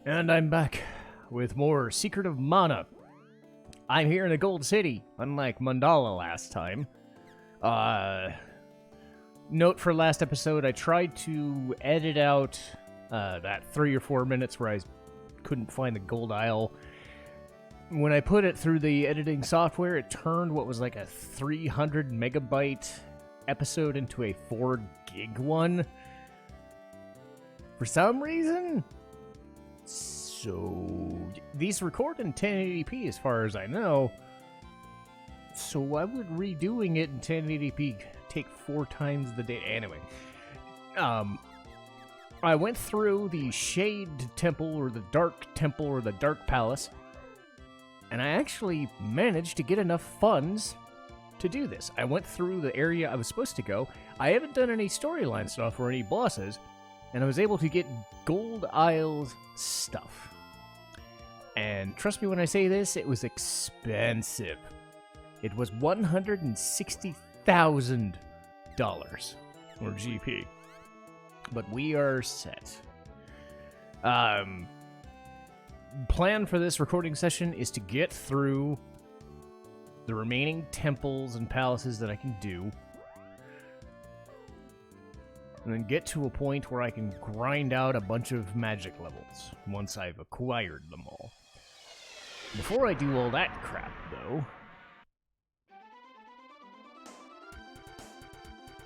And I'm back with more Secret of Mana. I'm here in the Gold City, unlike Mandala last time. Note for last episode, I tried to edit out that 3 or 4 minutes where I couldn't find the gold isle. When I put it through the editing software, it turned what was like a 300 megabyte episode into a 4 gig one. For some reason. So, these record in 1080p as far as I know. So why would redoing it in 1080p take 4 times the data? Anyway, I went through the Shade Temple or the Dark Temple or the Dark Palace, and I actually managed to get enough funds to do this. I went through the area I was supposed to go. I haven't done any storyline stuff or any bosses, and I was able to get Gold Isle's stuff. And trust me when I say this, it was expensive. It was $160,000 or GP. But we are set. Plan for this recording session is to get through the remaining temples and palaces that I can do, and then get to a point where I can grind out a bunch of magic levels once I've acquired them all. Before I do all that crap, though,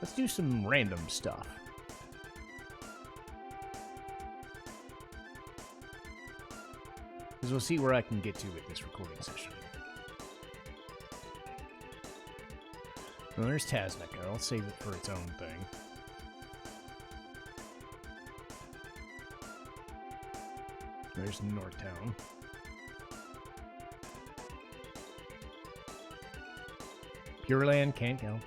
let's do some random stuff. Because we'll see where I can get to with this recording session. Well, there's Taznica. I'll save it for its own thing. There's Northtown. Pure Land, can't go.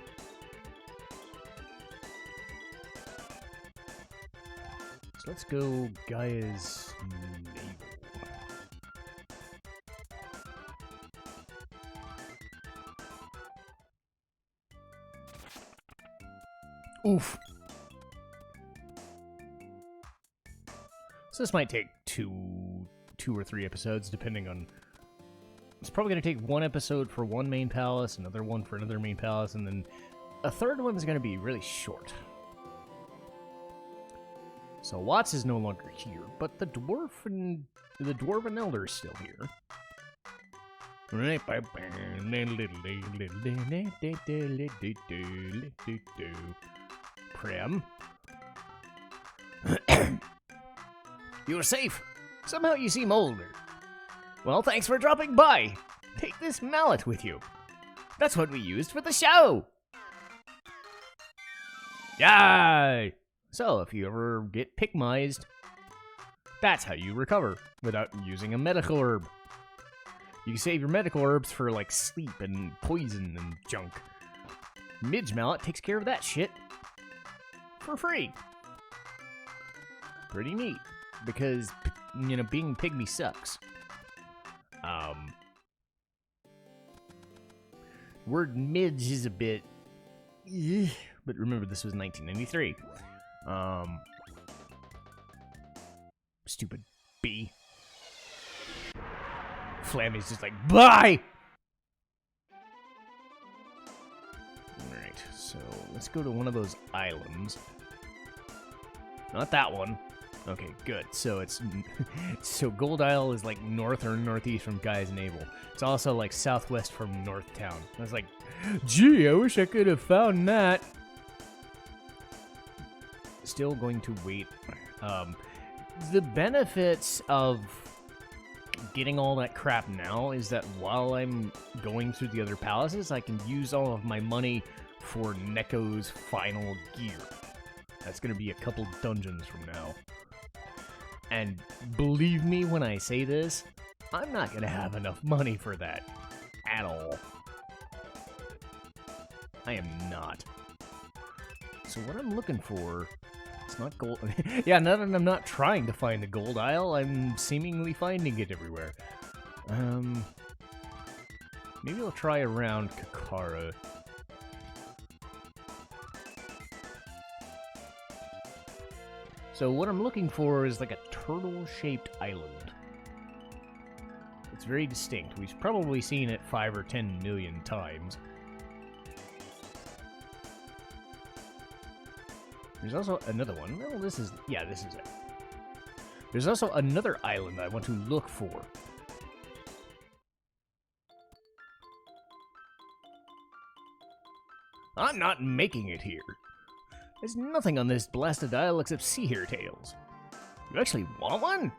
So let's go Gaia's Navel. Oof. So this might take two or 3 episodes, depending on... It's probably going to take 1 episode for one main palace, another one for another main palace, and then a third one is going to be really short. So Watts is no longer here, but the Dwarven Elder is still here. Prem. You're safe. Somehow you seem older. Well, thanks for dropping by. Take this mallet with you. That's what we used for the show. Yay! So, if you ever get pygmized, that's how you recover without using a medical herb. You can save your medical herbs for, like, sleep and poison and junk. Midge mallet takes care of that shit for free. Pretty neat, because, you know, being pygmy sucks. Word midge is a bit... but remember, this was 1993. Stupid bee. Flammy's just like, bye! Alright, so let's go to one of those islands. Not that one. Okay, good. So it's... so Gold Isle is like north or northeast from Gaia's Navel. It's also like southwest from Northtown. I was like, gee, I wish I could have found that. Still going to wait. The benefits of getting all that crap now is that while I'm going through the other palaces, I can use all of my money for Neko's final gear. That's going to be a couple dungeons from now. And believe me when I say this, I'm not going to have enough money for that at all. I am not. So what I'm looking for... It's not gold. Yeah, now that I'm not trying to find the Gold Isle, I'm seemingly finding it everywhere. Maybe I'll try around Kakara. So what I'm looking for is like a turtle-shaped island. It's very distinct. We've probably seen it 5 or 10 million times. There's also another one. Well, this is... yeah, this is it. There's also another island I want to look for. I'm not making it here. There's nothing on this blasted isle except sea hare tails. You actually want one?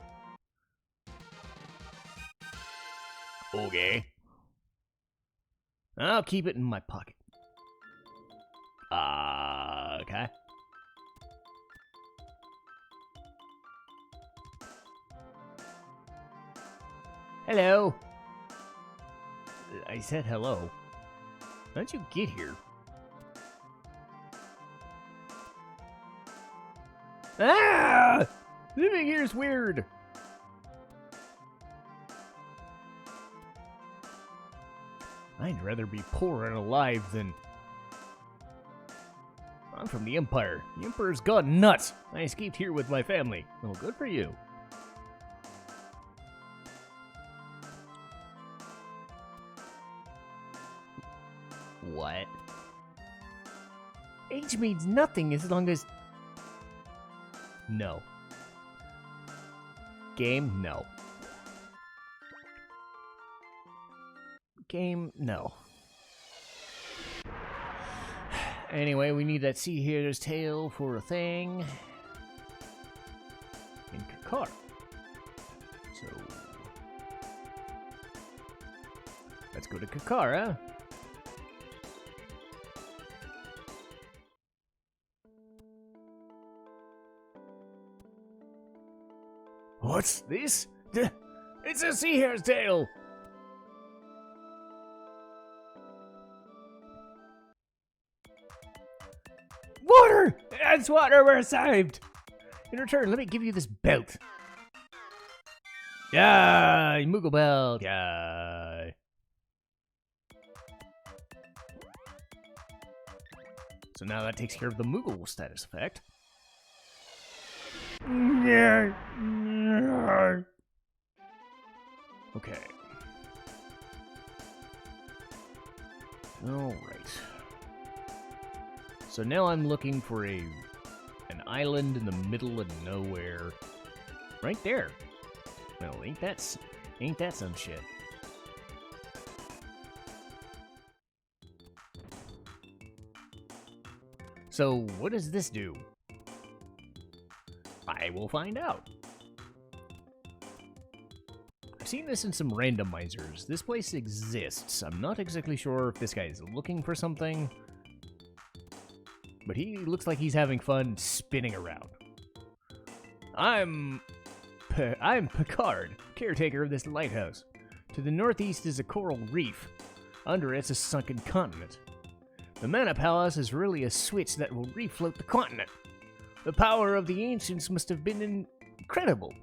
Okay. I'll keep it in my pocket. Okay. Hello. I said hello. How'd you get here? Ah! Living here's weird. I'd rather be poor and alive than... I'm from the Empire. The Emperor's gone nuts. I escaped here with my family. Well, good for you. What? Age means nothing as long as... No. Game, no. Game, no. Anyway, we need that sea hare's tail for a thing. In Kakar. So... let's go to Kakar, huh? What's this? It's a sea hare's tail! Water! That's water we're saved! In return, let me give you this belt. Yeah, Moogle belt, yeah. So now that takes care of the Moogle status effect. Okay. All right. So now I'm looking for an island in the middle of nowhere. Right there. Well, ain't that some shit? So, what does this do? I will find out. I've seen this in some randomizers. This place exists. I'm not exactly sure if this guy is looking for something, but he looks like he's having fun spinning around. I'm Picard, caretaker of this lighthouse. To the northeast is a coral reef. Under it's a sunken continent. The Mana Palace is really a switch that will refloat the continent. The power of the ancients must have been incredible.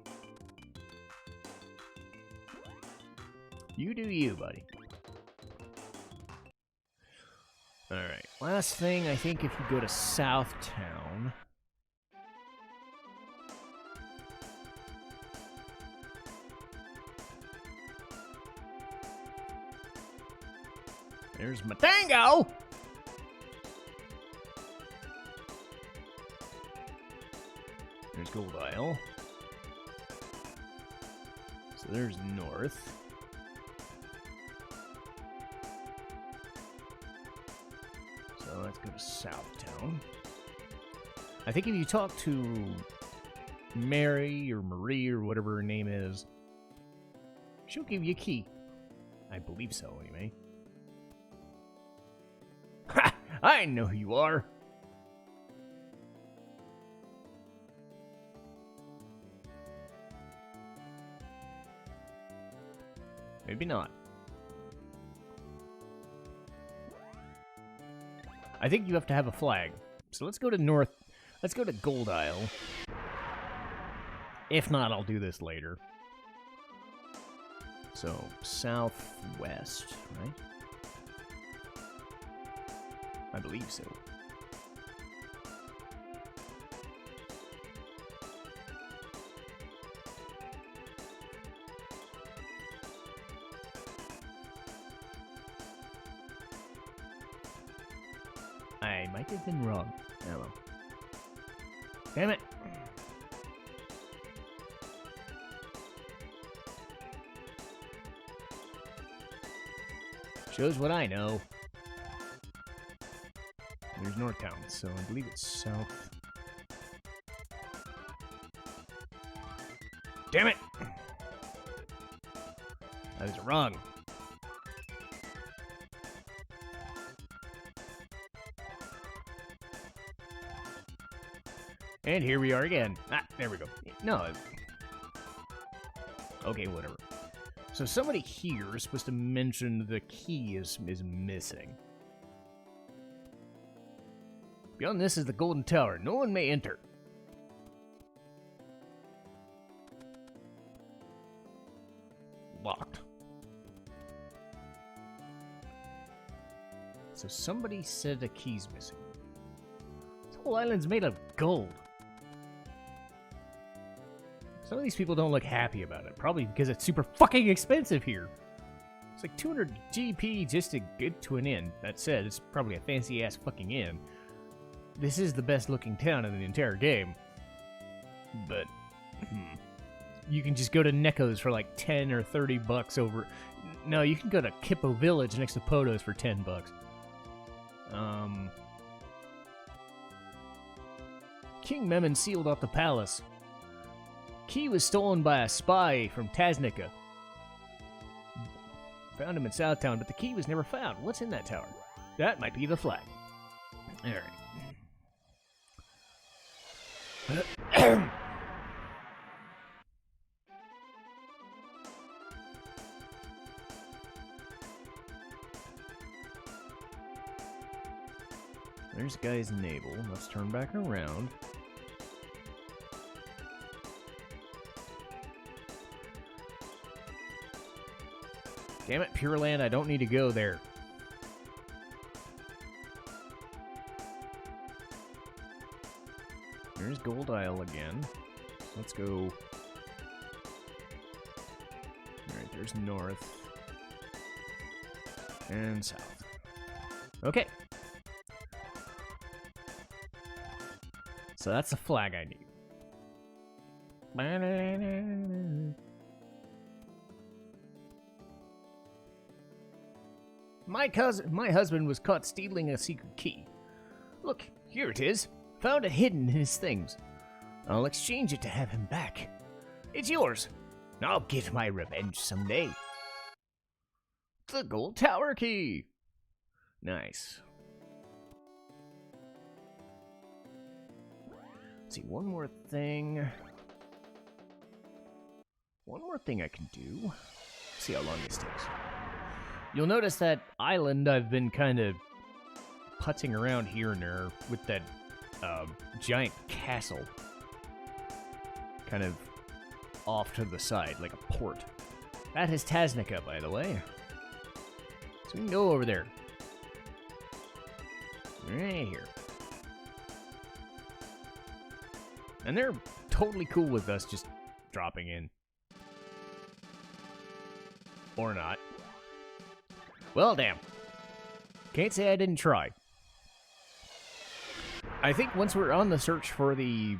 You do you, buddy. Alright, last thing, I think if you go to South Town... There's my tango! There's Gold Isle. So there's north. So let's go to Southtown. I think if you talk to Mary or Marie or whatever her name is, she'll give you a key. I believe so, anyway. Ha! I know who you are! Maybe not. I think you have to have a flag. So let's go to North. Let's go to Gold Isle. If not, I'll do this later. So, southwest, right? I believe so. I might have been wrong. Oh well. Damn it. Shows what I know. There's Northtown, so I believe it's south. Damn it! I was wrong. And here we are again. Ah, there we go. No. Okay, whatever. So somebody here is supposed to mention the key is missing. Beyond this is the Golden Tower. No one may enter. Locked. So somebody said a key's missing. This whole island's made of gold. Some of these people don't look happy about it. Probably because it's super fucking expensive here. It's like 200 GP just to get to an inn. That said, it's probably a fancy-ass fucking inn. This is the best-looking town in the entire game. But, you can just go to Neko's for like 10 or 30 bucks over... No, you can go to Kippo Village next to Poto's for 10 bucks. King Memon sealed off the palace. Key was stolen by a spy from Taznica. Found him in Southtown, but the key was never found. What's in that tower? That might be the flag. Alright. There's Guy's navel. Let's turn back around. Damn it, Pure Land, I don't need to go there. There's Gold Isle again. Let's go. Alright, there's north. And south. Okay. So that's the flag I need. My husband was caught stealing a secret key. Look, here it is. Found it hidden in his things. I'll exchange it to have him back. It's yours. I'll get my revenge someday. The Gold Tower key. Nice. Let's see, one more thing. One more thing I can do. See how long this takes. You'll notice that island I've been kind of putzing around here and there with that giant castle. Kind of off to the side, like a port. That is Taznica, by the way. So we can go over there. Right here. And they're totally cool with us just dropping in. Or not. Well, damn. Can't say I didn't try. I think once we're on the search for the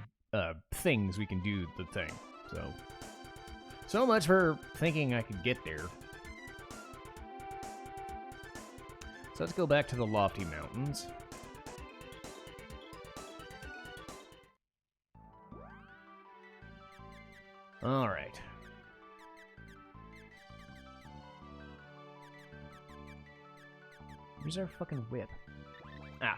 things, we can do the thing. So much for thinking I could get there. So let's go back to the Lofty Mountains. Alright. Where's our fucking whip? Ah.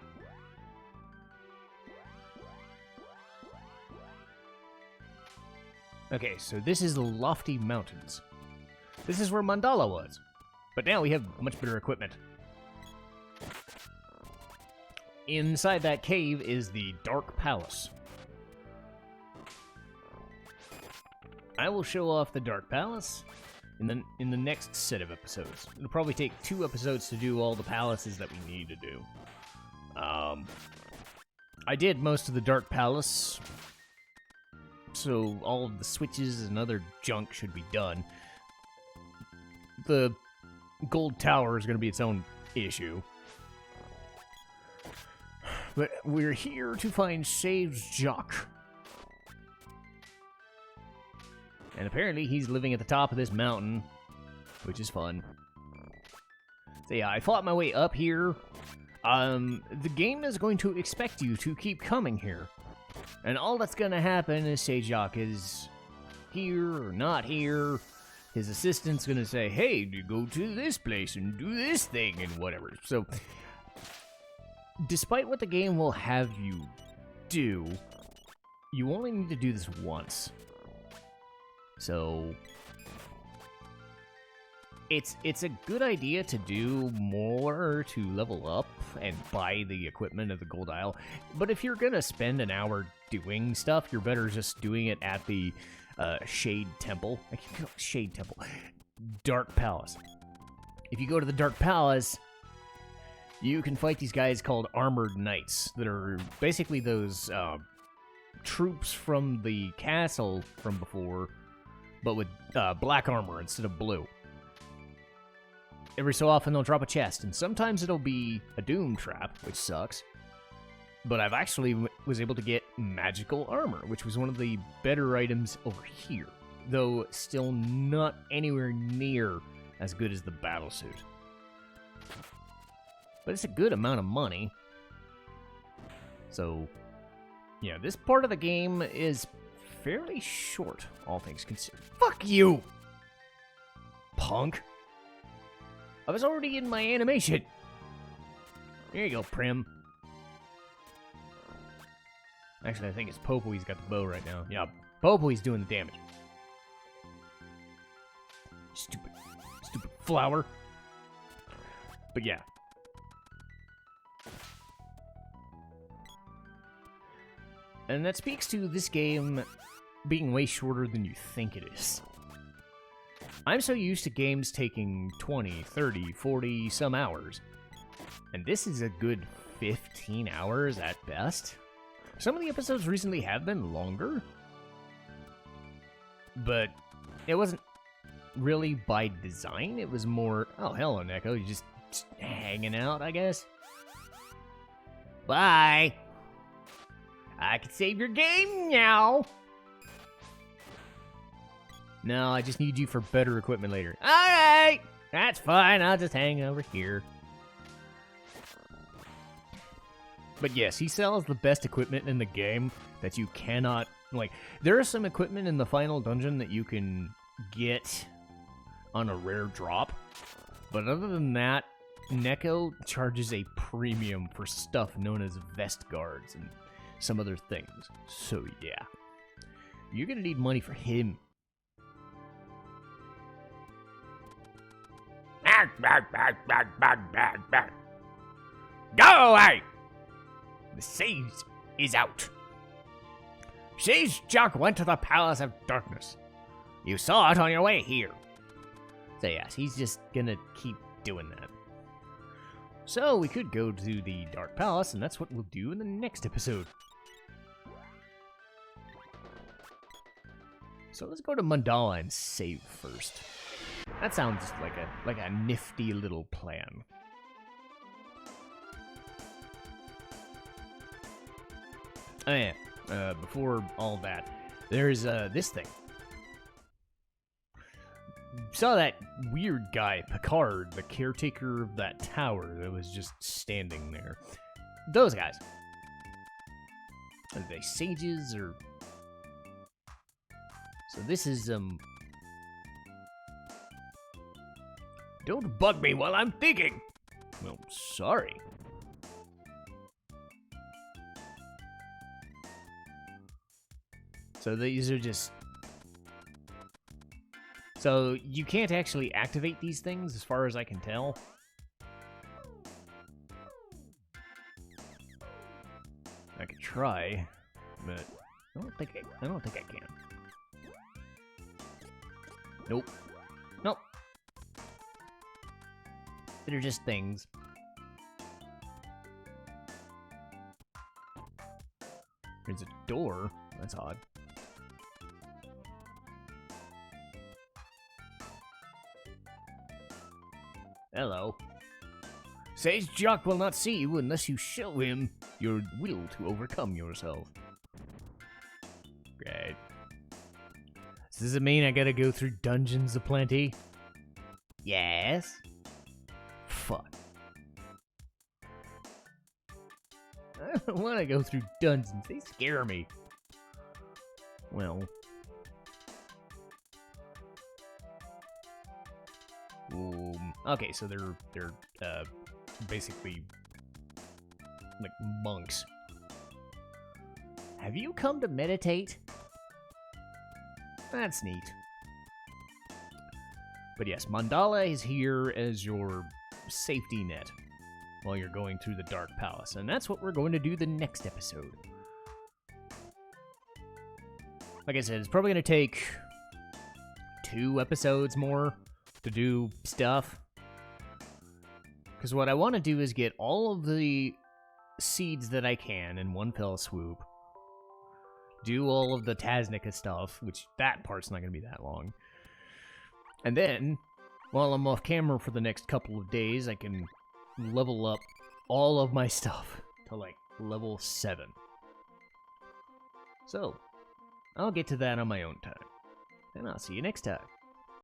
Okay, so this is the Lofty Mountains. This is where Mandala was. But now we have much better equipment. Inside that cave is the Dark Palace. I will show off the Dark Palace in the next set of episodes. It'll probably take 2 episodes to do all the palaces that we need to do. I did most of the Dark Palace, so all of the switches and other junk should be done. The Gold Tower is going to be its own issue. But we're here to find Sage's Jock. And apparently he's living at the top of this mountain, which is fun. So yeah, I fought my way up here. The game is going to expect you to keep coming here. And all that's gonna happen is Sage Jock is here or not here. His assistant's gonna say, hey, go to this place and do this thing and whatever. So, despite what the game will have you do, you only need to do this once. So, it's a good idea to do more to level up and buy the equipment of the gold isle. But if you're gonna spend an hour doing stuff, you're better just doing it at the Shade Temple. I keep calling it Shade Temple. Dark Palace. If you go to the Dark Palace, you can fight these guys called Armored Knights that are basically those troops from the castle from before, but with black armor instead of blue. Every so often they'll drop a chest, and sometimes it'll be a doom trap, which sucks. But I've actually was able to get magical armor, which was one of the better items over here, though still not anywhere near as good as the battle suit. But it's a good amount of money. So, yeah, this part of the game is fairly short, all things considered. Fuck you! Punk. I was already in my animation. There you go, Prim. Actually, I think it's Popoy's got the bow right now. Yeah, Popoy's doing the damage. Stupid flower. But yeah. And that speaks to this game being way shorter than you think it is. I'm so used to games taking 20, 30, 40 some hours. And this is a good 15 hours at best. Some of the episodes recently have been longer. But it wasn't really by design. It was more, oh, hello, Neko. You're just hanging out, I guess. Bye. I can save your game now. No, I just need you for better equipment later. Alright! That's fine, I'll just hang over here. But yes, he sells the best equipment in the game that you cannot... Like, there is some equipment in the final dungeon that you can get on a rare drop. But other than that, Neko charges a premium for stuff known as vest guards and some other things. So yeah. You're gonna need money for him. Go away! The sage is out. Sage Jock went to the Palace of Darkness. You saw it on your way here. So yes, he's just gonna keep doing that. So we could go to the Dark Palace, and that's what we'll do in the next episode. So let's go to Mandala and save first. That sounds like a nifty little plan. Oh yeah, before all that, there's this thing. Saw that weird guy, Picard, the caretaker of that tower that was just standing there. Those guys. Are they sages or... So this is, Don't bug me while I'm thinking! Well, sorry. So these are just... So you can't actually activate these things, as far as I can tell. I could try, but I don't think I can. Nope. Nope. They're just things. There's a door. That's odd. Hello. Says Jock will not see you unless you show him your will to overcome yourself. Great. Does it mean I gotta go through dungeons aplenty? Yes. Fuck. I don't want to go through dungeons. They scare me. Well. Okay, so they're basically like monks. Have you come to meditate? That's neat. But yes, Mandala is here as your safety net while you're going through the Dark Palace, and that's what we're going to do the next episode. Like I said, it's probably going to take 2 episodes more to do stuff. Because what I want to do is get all of the seeds that I can in one fell swoop. Do all of the Taznica stuff, which that part's not going to be that long. And then, while I'm off camera for the next couple of days, I can level up all of my stuff to, like, level 7. So, I'll get to that on my own time. And I'll see you next time.